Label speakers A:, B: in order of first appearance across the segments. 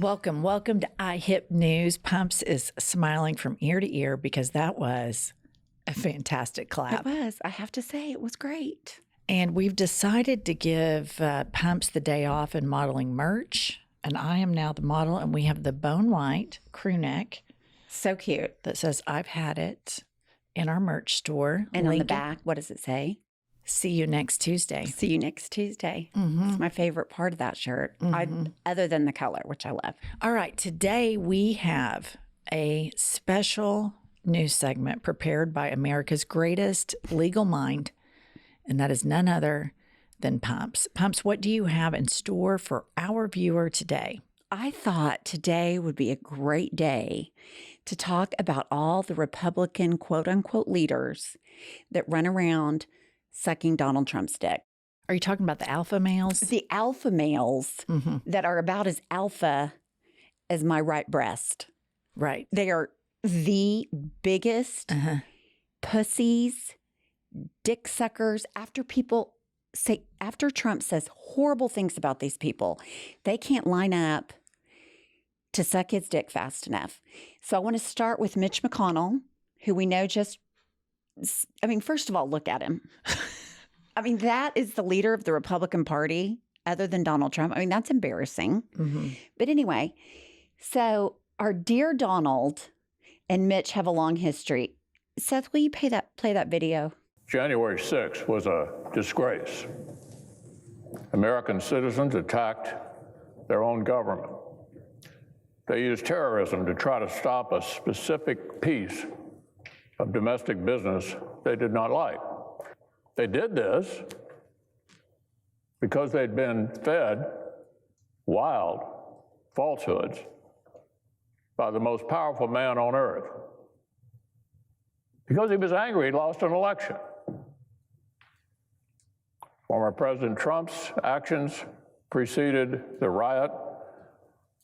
A: Welcome to IHIP News. Pumps is smiling from ear to ear because that was a fantastic clap.
B: It was. I have to say, it was great.
A: And we've decided to give Pumps the day off in modeling merch. And I am now the model, and we have the bone white crew neck.
B: So cute.
A: That says, I've had it, in our merch store.
B: And on the back, what does it say?
A: See you next Tuesday.
B: See you next Tuesday.
A: Mm-hmm.
B: It's my favorite part of that shirt, other than the color, which I love.
A: All right. Today we have a special news segment prepared by America's greatest legal mind, and that is none other than Pumps. Pumps, what do you have in store for our viewer today?
B: I thought today would be a great day to talk about all the Republican quote-unquote leaders that run around sucking Donald Trump's dick.
A: Are you talking about the alpha males?
B: The alpha males that are about as alpha as my right breast.
A: Right.
B: They are the biggest pussies, dick suckers. After Trump says horrible things about these people, they can't line up to suck his dick fast enough. So I want to start with Mitch McConnell, who we know first of all, look at him. That is the leader of the Republican Party other than Donald Trump. That's embarrassing. But anyway, so our dear Donald and Mitch have a long history. Seth, will you play that video?
C: January 6th was a disgrace. American citizens attacked their own government. They used terrorism to try to stop a specific piece of domestic business they did not like. They did this because they'd been fed wild falsehoods by the most powerful man on earth. Because he was angry, he lost an election. Former President Trump's actions preceded the riot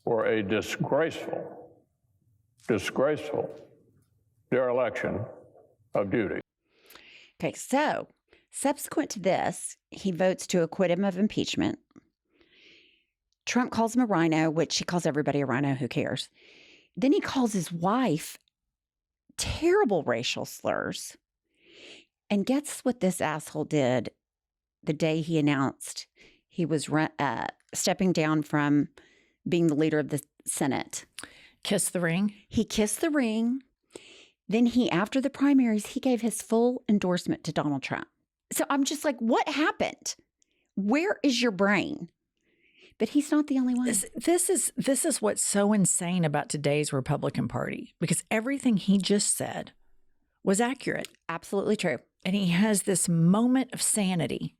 C: were a disgraceful dereliction of duty.
B: Okay, so subsequent to this, he votes to acquit him of impeachment. Trump calls him a rhino, which he calls everybody a rhino, who cares? Then he calls his wife terrible racial slurs. And guess what this asshole did the day he announced he was stepping down from being the leader of the Senate?
A: Kiss the ring.
B: He kissed the ring. Then after the primaries, he gave his full endorsement to Donald Trump. So I'm just like, what happened? Where is your brain? But he's not the only one.
A: This is what's so insane about today's Republican Party, because everything he just said was accurate.
B: Absolutely true.
A: And he has this moment of sanity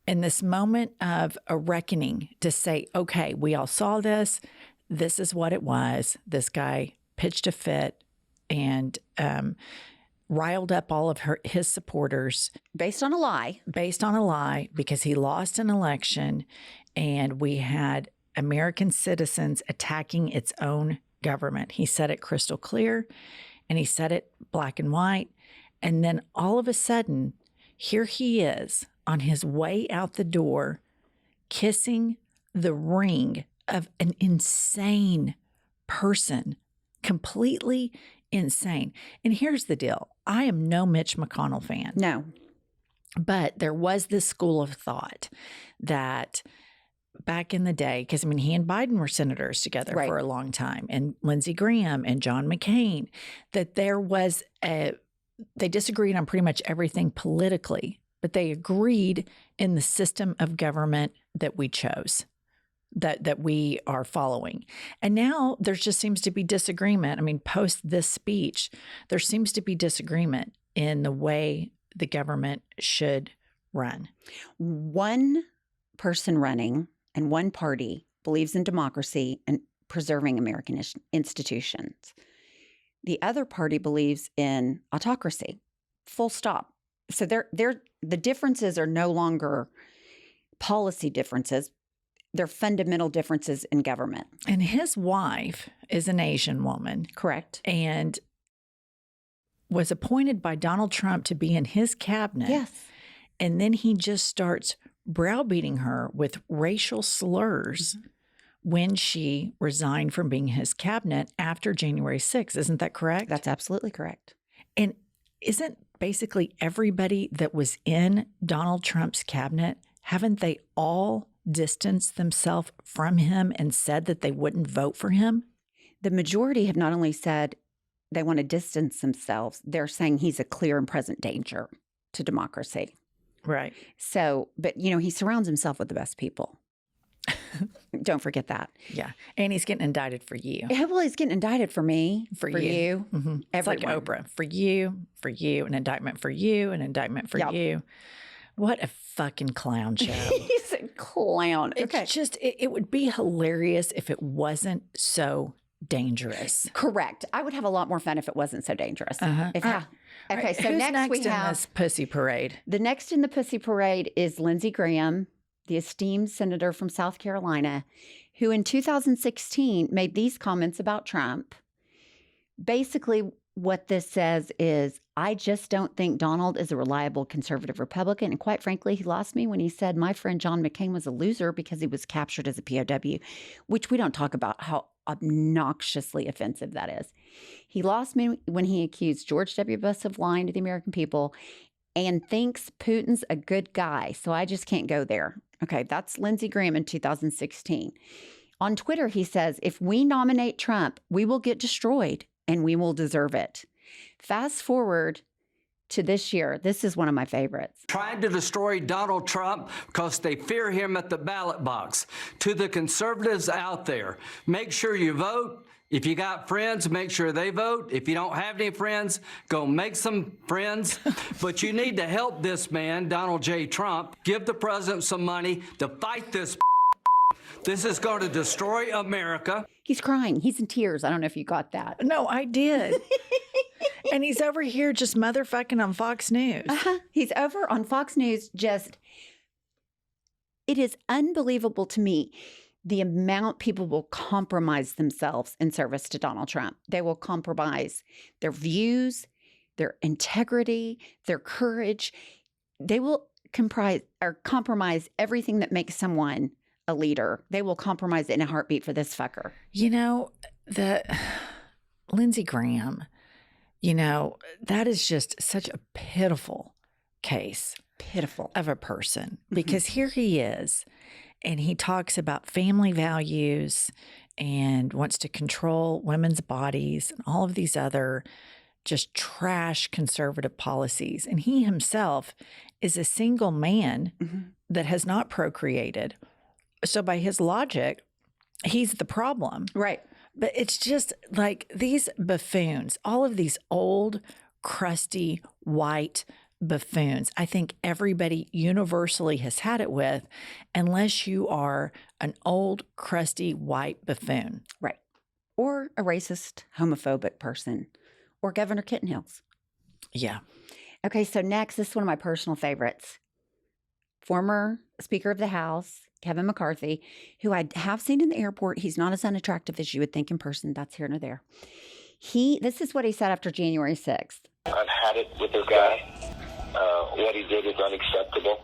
A: and this moment of a reckoning to say, okay, we all saw this. This is what it was. This guy pitched a fit and riled up all of his supporters.
B: Based on a lie.
A: Because he lost an election, and we had American citizens attacking its own government. He said it crystal clear, and he said it black and white. And then all of a sudden, here he is on his way out the door, kissing the ring of an insane person, completely insane. And here's the deal. I am no Mitch McConnell fan.
B: No.
A: But there was this school of thought that back in the day, because he and Biden were senators together for a long time, and Lindsey Graham and John McCain, that there was they disagreed on pretty much everything politically, but they agreed in the system of government that we chose, that we are following. And now there just seems to be disagreement. Post this speech, there seems to be disagreement in the way the government should run.
B: One person running and one party believes in democracy and preserving American institutions. The other party believes in autocracy. Full stop. So the differences are no longer policy differences. They're fundamental differences in government.
A: And his wife is an Asian woman.
B: Correct.
A: And was appointed by Donald Trump to be in his cabinet.
B: Yes.
A: And then he just starts browbeating her with racial slurs when she resigned from being his cabinet after January 6th. Isn't that correct?
B: That's absolutely correct.
A: And isn't basically everybody that was in Donald Trump's cabinet, haven't they all distanced themselves from him and said that they wouldn't vote for him?
B: The majority have not only said they want to distance themselves, they're saying he's a clear and present danger to democracy.
A: Right.
B: So, but he surrounds himself with the best people. Don't forget that.
A: Yeah. And he's getting indicted for you.
B: Yeah, well, he's getting indicted for me, for you.
A: Mm-hmm. It's like Oprah. For you, an indictment for you, an indictment for you. What a fucking clown show.
B: He's a clown. Okay.
A: It's just, it would be hilarious if it wasn't so dangerous.
B: Correct. I would have a lot more fun if it wasn't so dangerous. Okay, so
A: who's
B: next we
A: in
B: have
A: this pussy parade?
B: The next in the pussy parade is Lindsey Graham, the esteemed senator from South Carolina, who in 2016 made these comments about Trump. Basically, what this says is, I just don't think Donald is a reliable conservative Republican. And quite frankly, he lost me when he said my friend John McCain was a loser because he was captured as a POW, which we don't talk about how obnoxiously offensive that is. He lost me when he accused George W. Bush of lying to the American people and thinks Putin's a good guy. So I just can't go there. Okay, that's Lindsey Graham in 2016. On Twitter, he says, if we nominate Trump, we will get destroyed and we will deserve it. Fast forward to this year. This is one of my favorites.
D: Trying to destroy Donald Trump because they fear him at the ballot box. To the conservatives out there, make sure you vote. If you got friends, make sure they vote. If you don't have any friends, go make some friends. But you need to help this man, Donald J. Trump, give the president some money to fight this. This is going to destroy America.
B: He's crying. He's in tears. I don't know if you got that.
A: No, I did. And he's over here just motherfucking on Fox News.
B: He's over on Fox News it is unbelievable to me the amount people will compromise themselves in service to Donald Trump. They will compromise their views, their integrity, their courage. They will compromise everything that makes someone a leader. They will compromise it in a heartbeat for this fucker.
A: Lindsey Graham, that is just such a pitiful case.
B: Pitiful.
A: Of a person. Because here he is, and he talks about family values and wants to control women's bodies and all of these other just trash conservative policies. And he himself is a single man that has not procreated. So by his logic, he's the problem.
B: Right.
A: But it's just like these buffoons, all of these old, crusty, white buffoons, I think everybody universally has had it with, unless you are an old, crusty, white buffoon.
B: Right. Or a racist, homophobic person. Or Governor Kittenhills.
A: Yeah.
B: Okay, so next, this is one of my personal favorites. Former Speaker of the House, Kevin McCarthy, who I have seen in the airport. He's not as unattractive as you would think in person. That's here nor there. This is what he said after January 6th.
E: I've had it with this guy. What he did is unacceptable.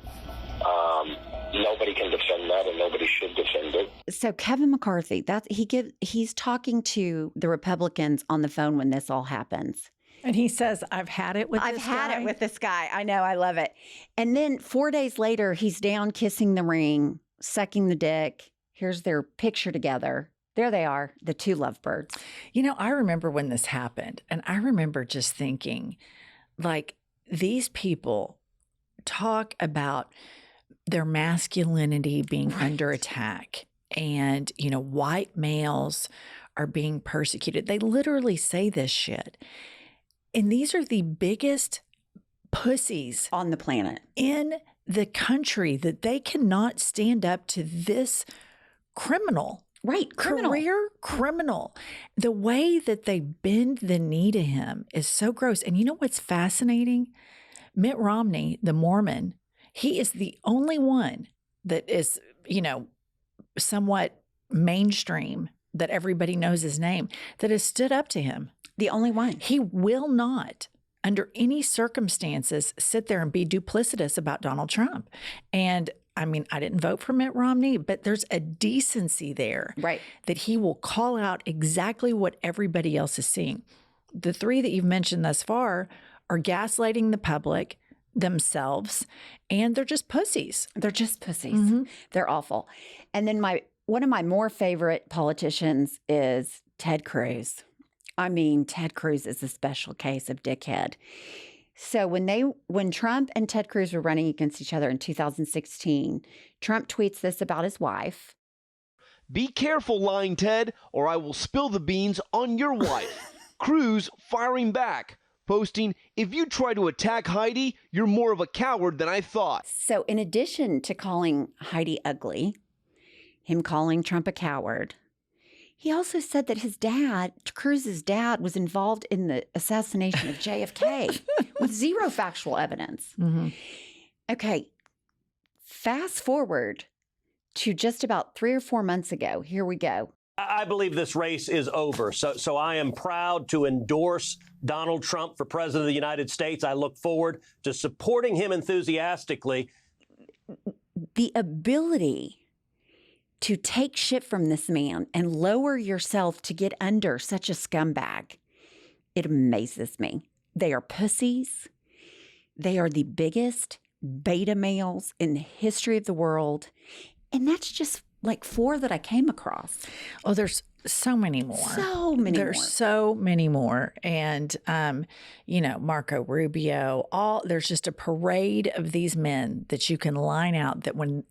E: Nobody can defend that, and nobody should defend it.
B: So Kevin McCarthy, he's talking to the Republicans on the phone when this all happens.
A: And he says, I've had it with this guy.
B: I've had it with this guy. I know. I love it. And then 4 days later, he's down kissing the ring, sucking the dick. Here's their picture together. There they are, the two lovebirds.
A: I remember when this happened, and I remember just thinking, like, these people talk about their masculinity being under attack, and, white males are being persecuted. They literally say this shit. And these are the biggest pussies
B: on the planet,
A: in the country, that they cannot stand up to this criminal.
B: Right, criminal.
A: Career criminal. The way that they bend the knee to him is so gross. And you know what's fascinating? Mitt Romney, the Mormon, he is the only one that is, somewhat mainstream, that everybody knows his name, that has stood up to him.
B: The only one.
A: He will not, under any circumstances, sit there and be duplicitous about Donald Trump. And I mean, I didn't vote for Mitt Romney, but there's a decency there.
B: Right.
A: That he will call out exactly what everybody else is seeing. The three that you've mentioned thus far are gaslighting the public, themselves, and they're just pussies.
B: They're just pussies. They're awful. And then one of my more favorite politicians is Ted Cruz. I mean, Ted Cruz is a special case of dickhead. So when Trump and Ted Cruz were running against each other in 2016, Trump tweets this about his wife.
F: Be careful, lying Ted, or I will spill the beans on your wife. Cruz firing back, posting, if you try to attack Heidi, you're more of a coward than I thought.
B: So in addition to calling Heidi ugly, him calling Trump a coward, he also said that his dad, Cruz's dad, was involved in the assassination of JFK with zero factual evidence. Okay, fast forward to just about 3 or 4 months ago. Here we go.
G: I believe this race is over. So I am proud to endorse Donald Trump for president of the United States. I look forward to supporting him enthusiastically.
B: The ability to take shit from this man and lower yourself to get under such a scumbag, it amazes me. They are pussies. They are the biggest beta males in the history of the world. And that's just like 4 that I came across.
A: Oh, there's so many more. There's so many more. And, Marco Rubio, there's just a parade of these men that you can line out that when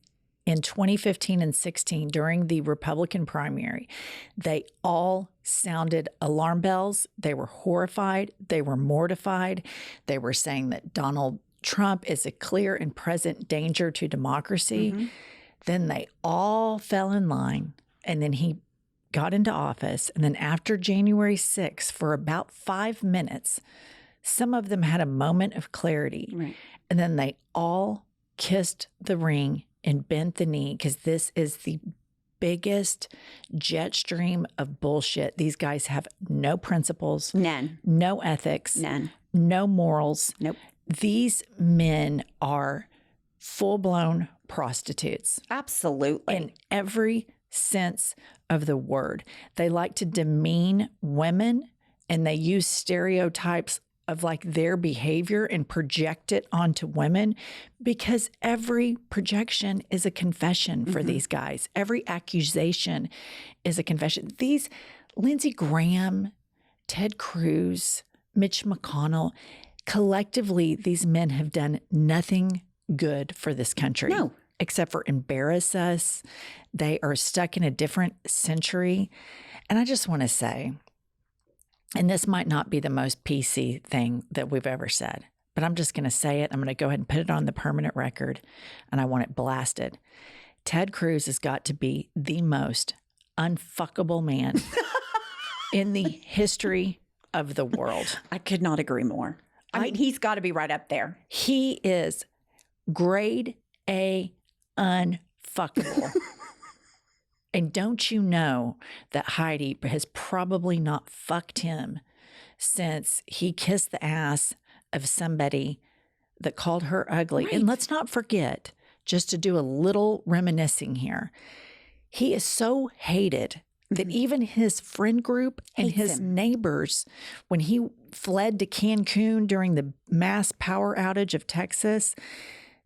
A: in 2015 and 16, during the Republican primary, they all sounded alarm bells. They were horrified. They were mortified. They were saying that Donald Trump is a clear and present danger to democracy. Then they all fell in line, and then he got into office. And then after January 6th, for about 5 minutes, some of them had a moment of clarity.
B: Right.
A: And then they all kissed the ring and bent the knee, because this is the biggest jet stream of bullshit. These guys have no principles.
B: None.
A: No ethics.
B: None.
A: No morals.
B: Nope.
A: These men are full-blown prostitutes.
B: Absolutely.
A: In every sense of the word. They like to demean women, and they use stereotypes of like their behavior and project it onto women, because every projection is a confession for these guys. Every accusation is a confession. These Lindsey Graham, Ted Cruz, Mitch McConnell, collectively, these men have done nothing good for this country.
B: No.
A: Except for embarrass us. They are stuck in a different century. And I just want to say, and this might not be the most PC thing that we've ever said, but I'm just going to say it. I'm going to go ahead and put it on the permanent record, and I want it blasted. Ted Cruz has got to be the most unfuckable man in the history of the world.
B: I could not agree more. I mean, he's got to be right up there.
A: He is grade A unfuckable. And don't you know that Heidi has probably not fucked him since he kissed the ass of somebody that called her ugly. Right. And let's not forget, just to do a little reminiscing here, he is so hated that even his friend group and his neighbors, when he fled to Cancun during the mass power outage of Texas,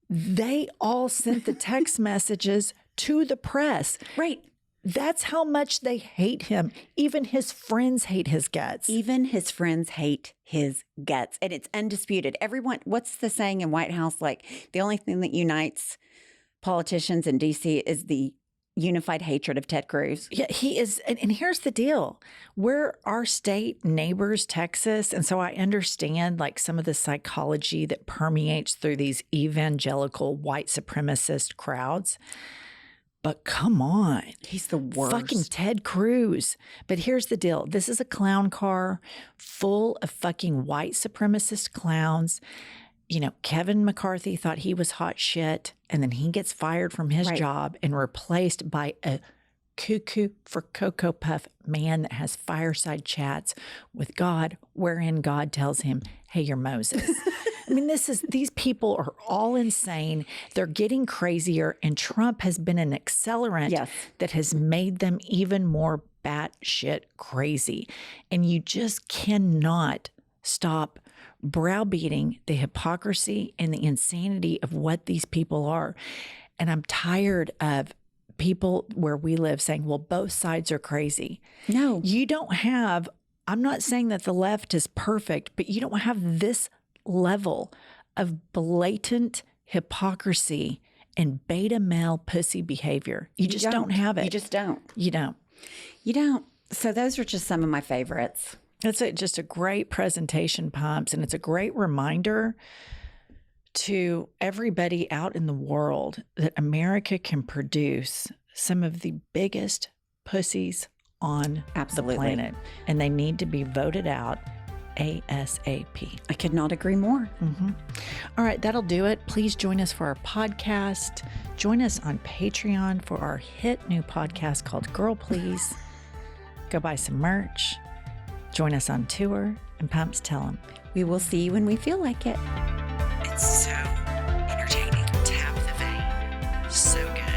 A: they all sent the text messages to the press.
B: Right.
A: That's how much they hate him. Even his friends hate his guts.
B: Even his friends hate his guts. And it's undisputed. Everyone, what's the saying in White House? Like, the only thing that unites politicians in D.C. is the unified hatred of Ted Cruz.
A: Yeah, he is. And here's the deal. We're our state neighbors, Texas. And so I understand like some of the psychology that permeates through these evangelical white supremacist crowds. But come on.
B: He's the worst.
A: Fucking Ted Cruz. But here's the deal. This is a clown car full of fucking white supremacist clowns. You know, Kevin McCarthy thought he was hot shit, and then he gets fired from his job and replaced by a cuckoo for Cocoa Puff man that has fireside chats with God, wherein God tells him, hey, you're Moses. I mean, these people are all insane. They're getting crazier, and Trump has been an accelerant that has made them even more batshit crazy. And you just cannot stop browbeating the hypocrisy and the insanity of what these people are. And I'm tired of people where we live saying, well, both sides are crazy.
B: No.
A: You don't have, I'm not saying that the left is perfect, but you don't have this level of blatant hypocrisy and beta male pussy behavior. You just don't have it.
B: You just don't.
A: You don't.
B: You don't. So those are just some of my favorites.
A: It's just a great presentation, Pumps, and it's a great reminder to everybody out in the world that America can produce some of the biggest pussies on the planet, and they need to be voted out ASAP.
B: I could not agree more.
A: Mm-hmm. All right, that'll do it. Please join us for our podcast. Join us on Patreon for our hit new podcast called Girl Please. Go buy some merch. Join us on tour, and Pumps tell them.
B: We will see you when we feel like it.
A: It's so entertaining to have the vein. So good.